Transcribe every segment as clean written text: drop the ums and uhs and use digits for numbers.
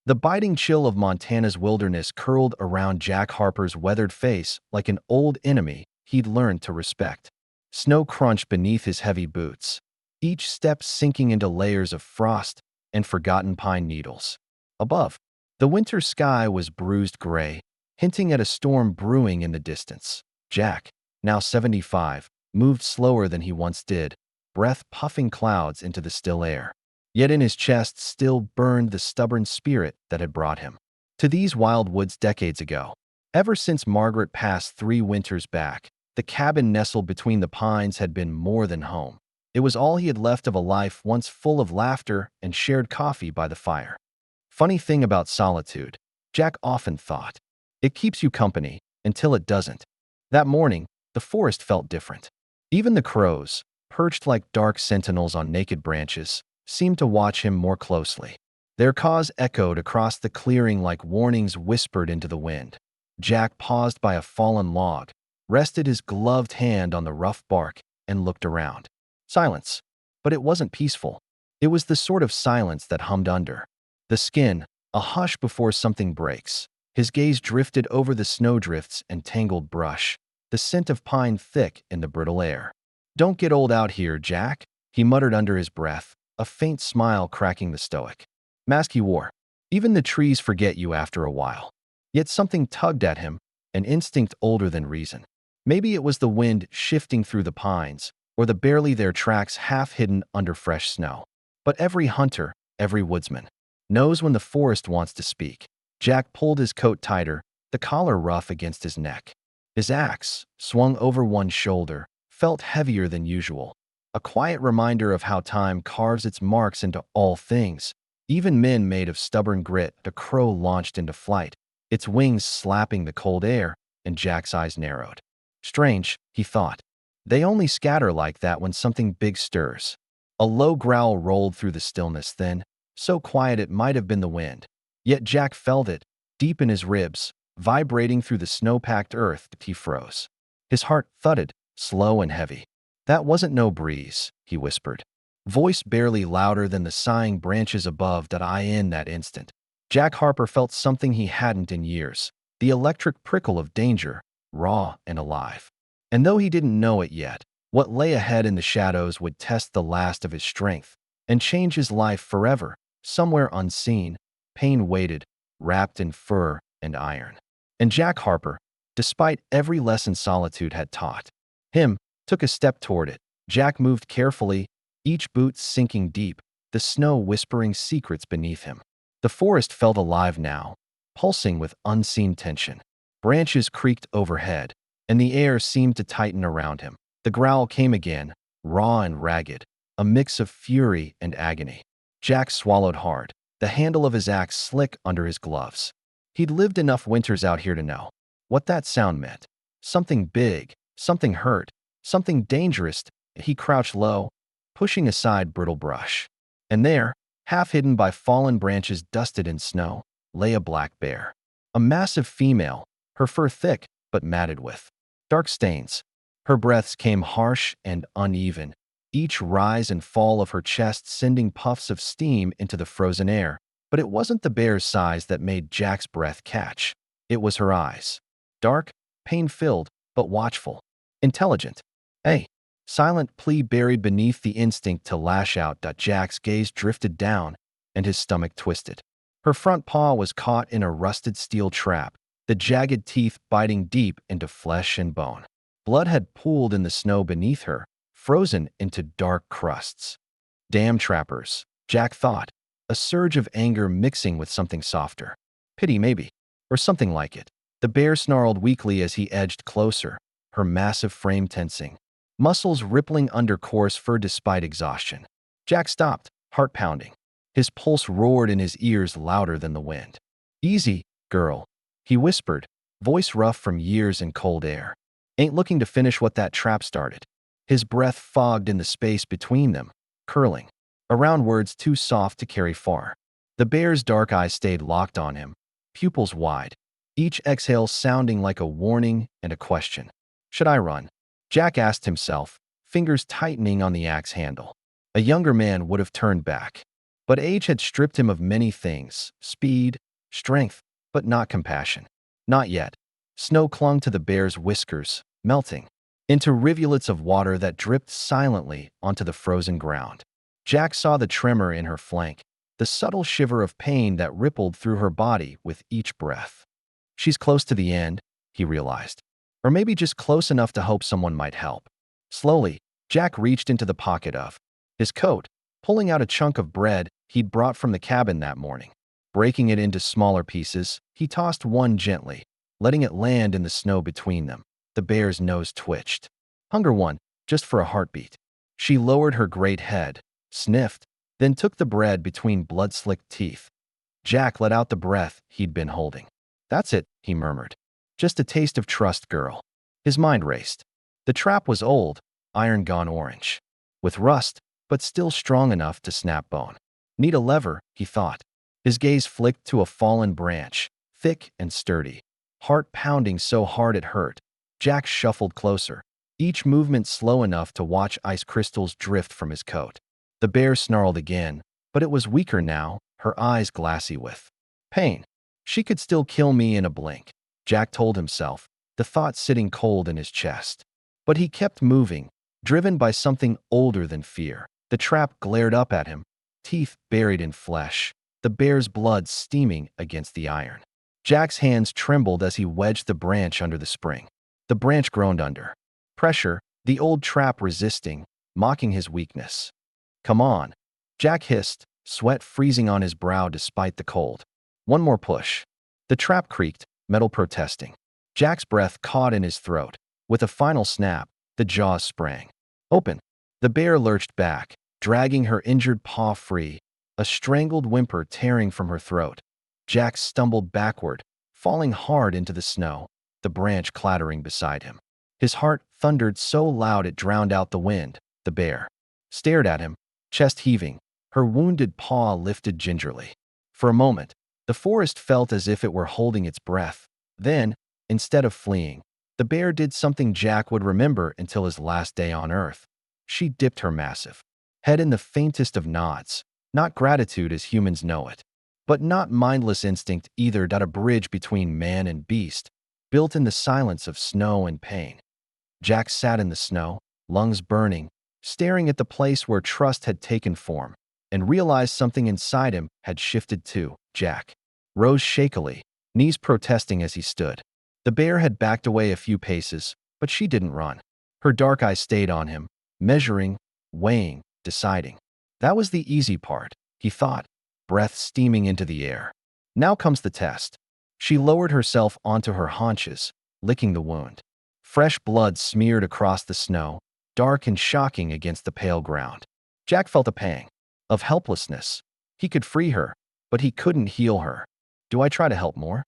The biting chill of Montana's wilderness curled around Jack Harper's weathered face like an old enemy he'd learned to respect. Snow crunched beneath his heavy boots, each step sinking into layers of frost and forgotten pine needles. Above, the winter sky was bruised gray, hinting at a storm brewing in the distance. Jack, now 75, moved slower than he once did, breath puffing clouds into the still air. Yet in his chest still burned the stubborn spirit that had brought him to these wild woods decades ago. Ever since Margaret passed 3 winters back, the cabin nestled between the pines had been more than home. It was all he had left of a life once full of laughter and shared coffee by the fire. Funny thing about solitude, Jack often thought. It keeps you company until it doesn't. That morning, the forest felt different. Even the crows, perched like dark sentinels on naked branches, seemed to watch him more closely. Their caws echoed across the clearing like warnings whispered into the wind. Jack paused by a fallen log, rested his gloved hand on the rough bark, and looked around. Silence. But it wasn't peaceful. It was the sort of silence that hummed under the skin, a hush before something breaks. His gaze drifted over the snowdrifts and tangled brush, the scent of pine thick in the brittle air. "Don't get old out here, Jack," he muttered under his breath, a faint smile cracking the stoic mask he wore. "Even the trees forget you after a while." Yet something tugged at him, an instinct older than reason. Maybe it was the wind shifting through the pines, or the barely their tracks half hidden under fresh snow. But every hunter, every woodsman, knows when the forest wants to speak. Jack pulled his coat tighter, the collar rough against his neck. His axe, swung over one shoulder, felt heavier than usual. A quiet reminder of how time carves its marks into all things, even men made of stubborn grit. The crow launched into flight, its wings slapping the cold air, and Jack's eyes narrowed. Strange, he thought. They only scatter like that when something big stirs. A low growl rolled through the stillness then, so quiet it might have been the wind. Yet Jack felt it, deep in his ribs, vibrating through the snow-packed earth. He froze. His heart thudded, slow and heavy. "That wasn't no breeze," he whispered, voice barely louder than the sighing branches above. In that instant, Jack Harper felt something he hadn't in years, the electric prickle of danger, raw and alive. And though he didn't know it yet, what lay ahead in the shadows would test the last of his strength and change his life forever. Somewhere unseen, pain waited, wrapped in fur and iron. And Jack Harper, despite every lesson solitude had taught him, took a step toward it. Jack moved carefully, each boot sinking deep, the snow whispering secrets beneath him. The forest felt alive now, pulsing with unseen tension. Branches creaked overhead, and the air seemed to tighten around him. The growl came again, raw and ragged, a mix of fury and agony. Jack swallowed hard, the handle of his axe slick under his gloves. He'd lived enough winters out here to know what that sound meant. Something big, something hurt, something dangerous. He crouched low, pushing aside brittle brush. And there, half hidden by fallen branches dusted in snow, lay a black bear. A massive female, her fur thick but matted with dark stains. Her breaths came harsh and uneven, each rise and fall of her chest sending puffs of steam into the frozen air. But it wasn't the bear's size that made Jack's breath catch. It was her eyes. Dark, pain-filled, but watchful. Intelligent. A silent plea buried beneath the instinct to lash out. Jack's gaze drifted down, and his stomach twisted. Her front paw was caught in a rusted steel trap, the jagged teeth biting deep into flesh and bone. Blood had pooled in the snow beneath her, frozen into dark crusts. Damn trappers, Jack thought, a surge of anger mixing with something softer. Pity maybe, or something like it. The bear snarled weakly as he edged closer, her massive frame tensing, muscles rippling under coarse fur despite exhaustion. Jack stopped, heart pounding. His pulse roared in his ears louder than the wind. "Easy, girl," he whispered, voice rough from years in cold air. "Ain't looking to finish what that trap started." His breath fogged in the space between them, curling around words too soft to carry far. The bear's dark eyes stayed locked on him, pupils wide, each exhale sounding like a warning and a question. "Should I run?" Jack asked himself, fingers tightening on the axe handle. A younger man would have turned back. But age had stripped him of many things: speed, strength, but not compassion. Not yet. Snow clung to the bear's whiskers, melting into rivulets of water that dripped silently onto the frozen ground. Jack saw the tremor in her flank, the subtle shiver of pain that rippled through her body with each breath. She's close to the end, he realized. Or maybe just close enough to hope someone might help. Slowly, Jack reached into the pocket of his coat, pulling out a chunk of bread he'd brought from the cabin that morning. Breaking it into smaller pieces, he tossed one gently, letting it land in the snow between them. The bear's nose twitched. Hunger one, just for a heartbeat. She lowered her great head, sniffed, then took the bread between blood-slicked teeth. Jack let out the breath he'd been holding. "That's it," he murmured. "Just a taste of trust, girl." His mind raced. The trap was old, iron gone orange, with rust, but still strong enough to snap bone. Need a lever, he thought. His gaze flicked to a fallen branch, thick and sturdy. Heart pounding so hard it hurt, Jack shuffled closer, each movement slow enough to watch ice crystals drift from his coat. The bear snarled again, but it was weaker now, her eyes glassy with pain. She could still kill me in a blink, Jack told himself, the thought sitting cold in his chest. But he kept moving, driven by something older than fear. The trap glared up at him, teeth buried in flesh, the bear's blood steaming against the iron. Jack's hands trembled as he wedged the branch under the spring. The branch groaned under pressure, the old trap resisting, mocking his weakness. "Come on," Jack hissed, sweat freezing on his brow despite the cold. One more push. The trap creaked, metal protesting. Jack's breath caught in his throat. With a final snap, the jaws sprang open. The bear lurched back, dragging her injured paw free, a strangled whimper tearing from her throat. Jack stumbled backward, falling hard into the snow, the branch clattering beside him. His heart thundered so loud it drowned out the wind. The bear stared at him, chest heaving, her wounded paw lifted gingerly. For a moment, the forest felt as if it were holding its breath. Then, instead of fleeing, the bear did something Jack would remember until his last day on Earth. She dipped her massive head in the faintest of nods, not gratitude as humans know it, but not mindless instinct either. A bridge between man and beast, built in the silence of snow and pain. Jack sat in the snow, lungs burning, staring at the place where trust had taken form, and realized something inside him had shifted too. Jack rose shakily, knees protesting as he stood. The bear had backed away a few paces, but she didn't run. Her dark eyes stayed on him, measuring, weighing, deciding. That was the easy part, he thought, breath steaming into the air. Now comes the test. She lowered herself onto her haunches, licking the wound. Fresh blood smeared across the snow, dark and shocking against the pale ground. Jack felt a pang of helplessness. He could free her, but he couldn't heal her. Do I try to help more?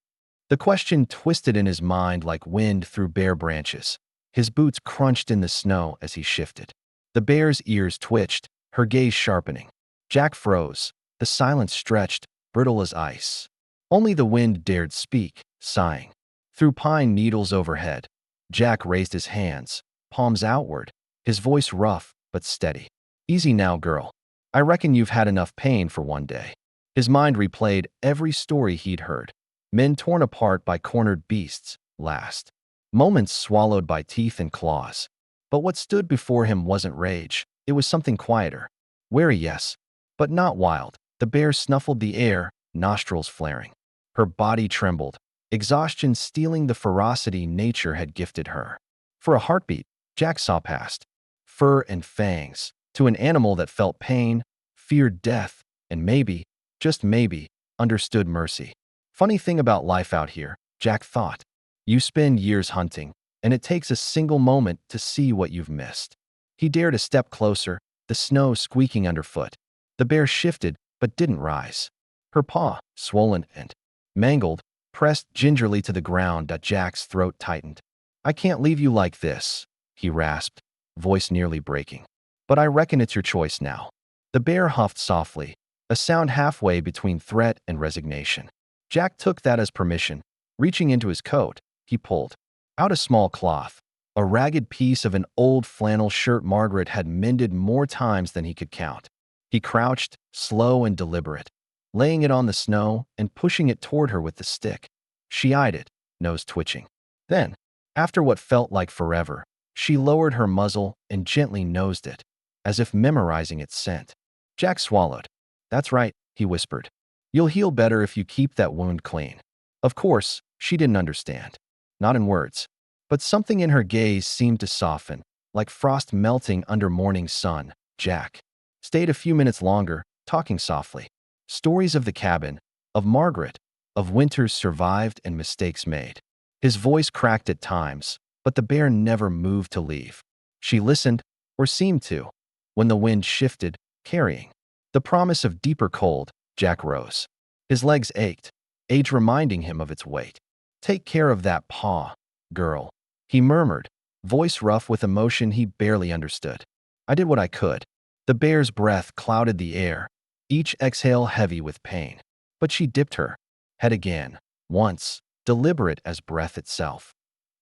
The question twisted in his mind like wind through bare branches. His boots crunched in the snow as he shifted. The bear's ears twitched, her gaze sharpening. Jack froze, the silence stretched, brittle as ice. Only the wind dared speak, sighing. Through pine needles overhead, Jack raised his hands, palms outward, his voice rough but steady. "Easy now, girl. I reckon you've had enough pain for one day." His mind replayed every story he'd heard. Men torn apart by cornered beasts, last. Moments swallowed by teeth and claws. But what stood before him wasn't rage. It was something quieter. Wary, yes, but not wild. The bear snuffled the air, nostrils flaring. Her body trembled, exhaustion stealing the ferocity nature had gifted her. For a heartbeat, Jack saw past fur and fangs to an animal that felt pain, feared death, and maybe, just maybe, understood mercy. Funny thing about life out here, Jack thought. You spend years hunting, and it takes a single moment to see what you've missed. He dared a step closer, the snow squeaking underfoot. The bear shifted, but didn't rise. Her paw, swollen and mangled, pressed gingerly to the ground. Jack's throat tightened. "I can't leave you like this," he rasped, voice nearly breaking. "But I reckon it's your choice now." The bear huffed softly, a sound halfway between threat and resignation. Jack took that as permission. Reaching into his coat, he pulled out a small cloth, a ragged piece of an old flannel shirt Margaret had mended more times than he could count. He crouched, slow and deliberate, laying it on the snow and pushing it toward her with the stick. She eyed it, nose twitching. Then, after what felt like forever, she lowered her muzzle and gently nosed it, as if memorizing its scent. Jack swallowed. "That's right," he whispered. "You'll heal better if you keep that wound clean." Of course, she didn't understand. Not in words. But something in her gaze seemed to soften, like frost melting under morning sun. Jack stayed a few minutes longer, talking softly. Stories of the cabin, of Margaret, of winters survived and mistakes made. His voice cracked at times, but the bear never moved to leave. She listened, or seemed to. When the wind shifted, carrying the promise of deeper cold, Jack rose. His legs ached, age reminding him of its weight. "Take care of that paw, girl," he murmured, voice rough with emotion he barely understood. "I did what I could." The bear's breath clouded the air, each exhale heavy with pain. But she dipped her head again, once, deliberate as breath itself.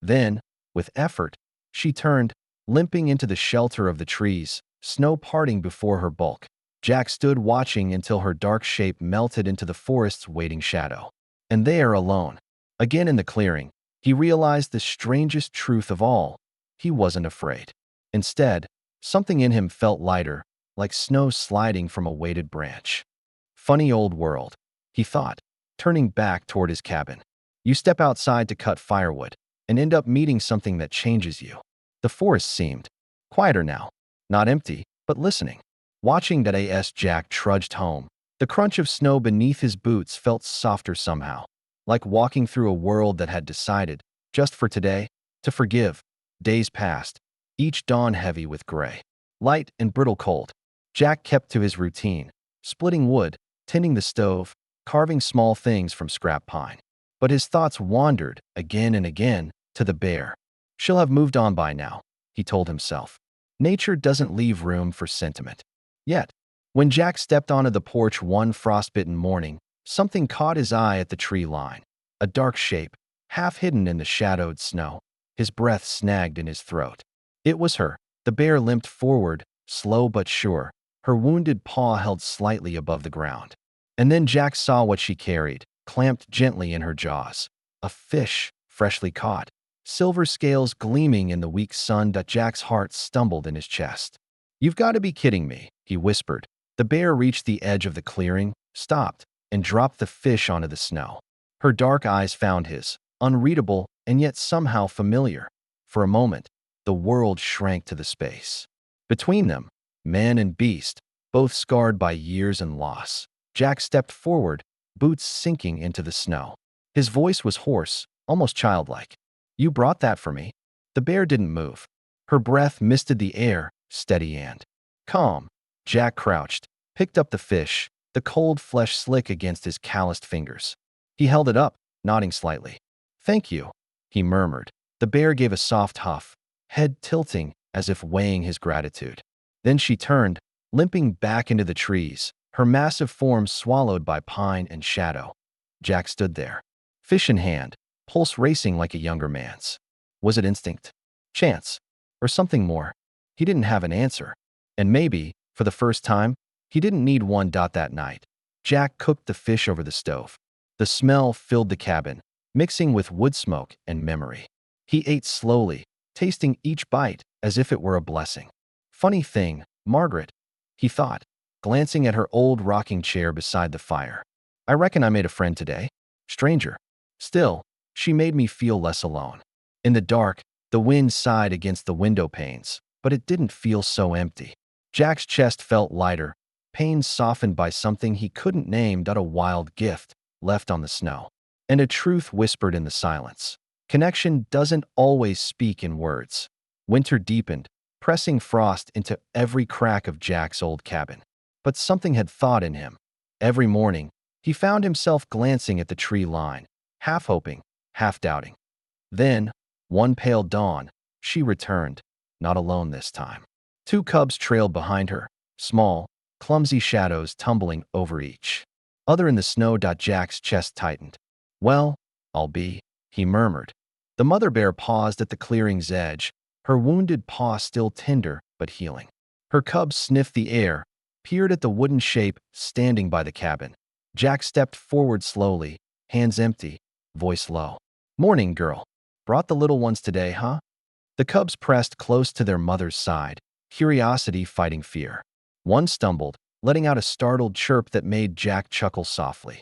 Then, with effort, she turned, limping into the shelter of the trees, snow parting before her bulk. Jack stood watching until her dark shape melted into the forest's waiting shadow. And there, alone, again in the clearing, he realized the strangest truth of all. He wasn't afraid. Instead, something in him felt lighter, like snow sliding from a weighted branch. Funny old world, he thought, turning back toward his cabin. You step outside to cut firewood and end up meeting something that changes you. The forest seemed quieter now, not empty, but listening. Watching that as Jack trudged home, the crunch of snow beneath his boots felt softer somehow, like walking through a world that had decided, just for today, to forgive. Days passed, each dawn heavy with gray, light and brittle cold. Jack kept to his routine, splitting wood, tending the stove, carving small things from scrap pine. But his thoughts wandered, again and again, to the bear. She'll have moved on by now, he told himself. Nature doesn't leave room for sentiment. Yet, when Jack stepped onto the porch one frostbitten morning, something caught his eye at the tree line. A dark shape, half hidden in the shadowed snow. His breath snagged in his throat. It was her. The bear limped forward, slow but sure, her wounded paw held slightly above the ground. And then Jack saw what she carried, clamped gently in her jaws. A fish, freshly caught. Silver scales gleaming in the weak sun. Jack's heart stumbled in his chest. "You've got to be kidding me," he whispered. The bear reached the edge of the clearing, stopped, and dropped the fish onto the snow. Her dark eyes found his, unreadable and yet somehow familiar. For a moment, the world shrank to the space. Between them, man and beast, both scarred by years and loss. Jack stepped forward, boots sinking into the snow. His voice was hoarse, almost childlike. "You brought that for me?" The bear didn't move. Her breath misted the air, steady and calm. Jack crouched, picked up the fish, the cold flesh slick against his calloused fingers. He held it up, nodding slightly. "Thank you," he murmured. The bear gave a soft huff, head tilting as if weighing his gratitude. Then she turned, limping back into the trees, her massive form swallowed by pine and shadow. Jack stood there, fish in hand, pulse racing like a younger man's. Was it instinct? Chance? Or something more? He didn't have an answer. And maybe, for the first time, he didn't need one. That night, Jack cooked the fish over the stove. The smell filled the cabin, mixing with wood smoke and memory. He ate slowly, tasting each bite as if it were a blessing. Funny thing, Margaret, he thought, glancing at her old rocking chair beside the fire. I reckon I made a friend today. Stranger. Still, she made me feel less alone. In the dark, the wind sighed against the window panes, but it didn't feel so empty. Jack's chest felt lighter, pain softened by something he couldn't name. A wild gift left on the snow. And a truth whispered in the silence. Connection doesn't always speak in words. Winter deepened, pressing frost into every crack of Jack's old cabin. But something had thawed in him. Every morning, he found himself glancing at the tree line, half hoping, half doubting. Then, one pale dawn, she returned, not alone this time. 2 cubs trailed behind her, small, clumsy shadows tumbling over each other in the snow. Jack's chest tightened. "Well, I'll be," he murmured. The mother bear paused at the clearing's edge, her wounded paw still tender but healing. Her cubs sniffed the air, peered at the wooden shape standing by the cabin. Jack stepped forward slowly, hands empty, voice low. "Morning, girl. Brought the little ones today, huh?" The cubs pressed close to their mother's side, curiosity fighting fear. One stumbled, letting out a startled chirp that made Jack chuckle softly.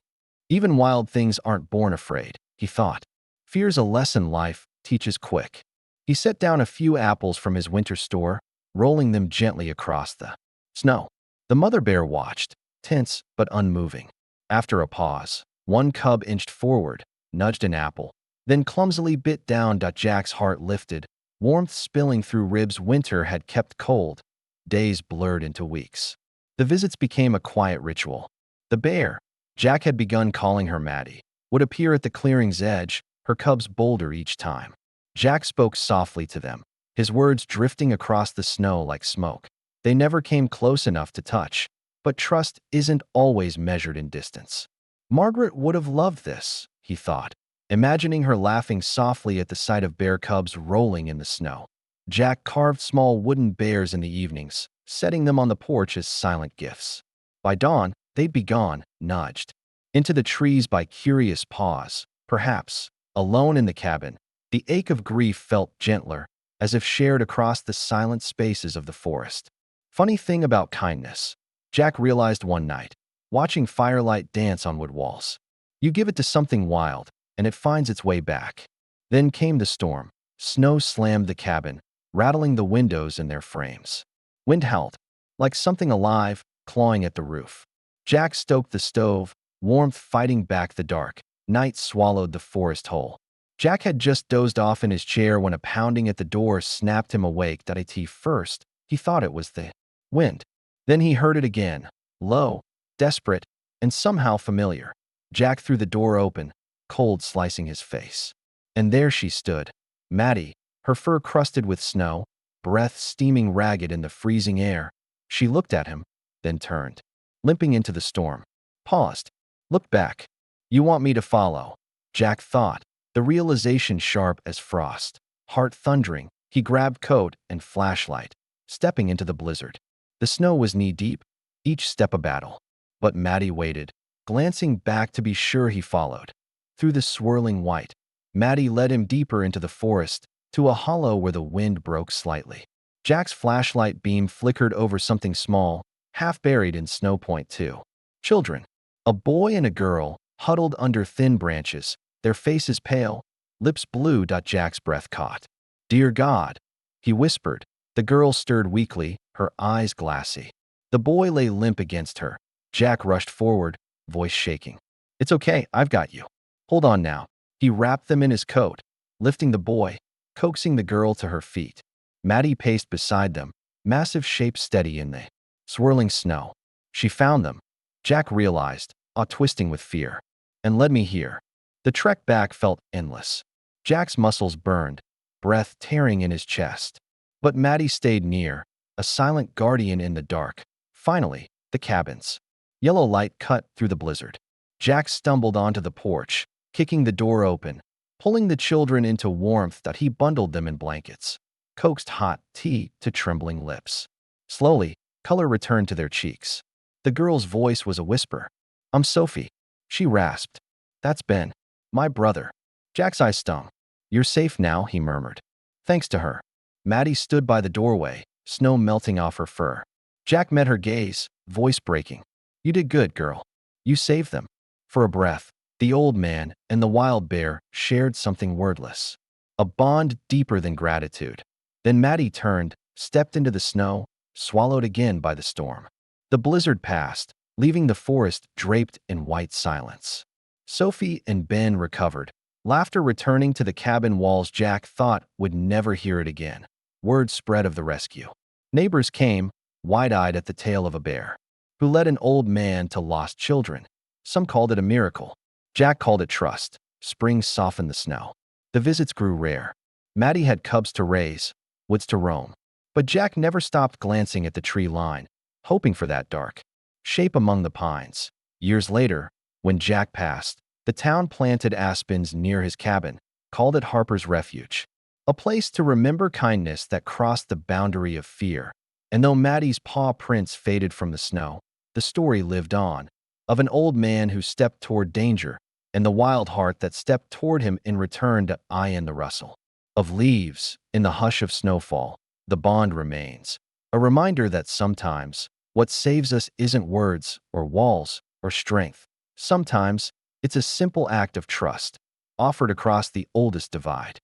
Even wild things aren't born afraid, he thought. Fear's a lesson life teaches quick. He set down a few apples from his winter store, rolling them gently across the snow. The mother bear watched, tense but unmoving. After a pause, one cub inched forward, nudged an apple, then clumsily bit down. Jack's heart lifted, warmth spilling through ribs winter had kept cold. Days blurred into weeks. The visits became a quiet ritual. The bear, Jack had begun calling her Maddie, would appear at the clearing's edge, her cubs bolder each time. Jack spoke softly to them, his words drifting across the snow like smoke. They never came close enough to touch, but trust isn't always measured in distance. Margaret would have loved this, he thought, imagining her laughing softly at the sight of bear cubs rolling in the snow. Jack carved small wooden bears in the evenings, setting them on the porch as silent gifts. By dawn, they'd be gone, nudged into the trees by curious paws. Perhaps, alone in the cabin, the ache of grief felt gentler, as if shared across the silent spaces of the forest. Funny thing about kindness, Jack realized one night, watching firelight dance on wood walls. You give it to something wild, and it finds its way back. Then came the storm. Snow slammed the cabin, rattling the windows and their frames. Wind howled, like something alive, clawing at the roof. Jack stoked the stove, warmth fighting back the dark. Night swallowed the forest whole. Jack had just dozed off in his chair when a pounding at the door snapped him awake. At first, he thought it was the wind. Then he heard it again, low, desperate, and somehow familiar. Jack threw the door open, cold slicing his face. And there she stood, Maddie, her fur crusted with snow, breath steaming ragged in the freezing air. She looked at him, then turned, limping into the storm. Paused, looked back. "You want me to follow?" Jack thought, the realization sharp as frost. Heart thundering, he grabbed coat and flashlight, stepping into the blizzard. The snow was knee-deep, each step a battle. But Maddie waited, glancing back to be sure he followed. Through the swirling white, Maddie led him deeper into the forest, to a hollow where the wind broke slightly. Jack's flashlight beam flickered over something small, half buried in snow. Two children, a boy and a girl, huddled under thin branches, their faces pale, lips blue. Jack's breath caught. "Dear God," he whispered. The girl stirred weakly, her eyes glassy. The boy lay limp against her. Jack rushed forward, voice shaking. "It's okay, I've got you. Hold on now." He wrapped them in his coat, lifting the boy, coaxing the girl to her feet. Maddie paced beside them, massive shape steady in the swirling snow. She found them, Jack realized, twisting with fear, and led me here. The trek back felt endless. Jack's muscles burned, breath tearing in his chest. But Maddie stayed near, a silent guardian in the dark. Finally, the cabins. Yellow light cut through the blizzard. Jack stumbled onto the porch, kicking the door open, pulling the children into warmth. He bundled them in blankets, coaxed hot tea to trembling lips. Slowly, color returned to their cheeks. The girl's voice was a whisper. "I'm Sophie," she rasped. "That's Ben, my brother." Jack's eyes stung. "You're safe now," he murmured. Thanks to her. Maddie stood by the doorway, snow melting off her fur. Jack met her gaze, voice breaking. "You did good, girl. You saved them." For a breath, the old man and the wild bear shared something wordless, a bond deeper than gratitude. Then Maddie turned, stepped into the snow, swallowed again by the storm. The blizzard passed, leaving the forest draped in white silence. Sophie and Ben recovered, laughter returning to the cabin walls. Jack thought would never hear it again. Word spread of the rescue. Neighbors came, wide-eyed at the tale of a bear who led an old man to lost children. Some called it a miracle. Jack called it trust. Spring softened the snow. The visits grew rare. Maddie had cubs to raise, woods to roam. But Jack never stopped glancing at the tree line, hoping for that dark shape among the pines. Years later, when Jack passed, the town planted aspens near his cabin, called it Harper's Refuge, a place to remember kindness that crossed the boundary of fear And though Maddie's paw prints faded from the snow, the story lived on, of an old man who stepped toward danger, and the wild heart that stepped toward him in return to eye in the rustle of leaves. In the hush of snowfall, the bond remains, a reminder that sometimes what saves us isn't words or walls or strength. Sometimes it's a simple act of trust, offered across the oldest divide.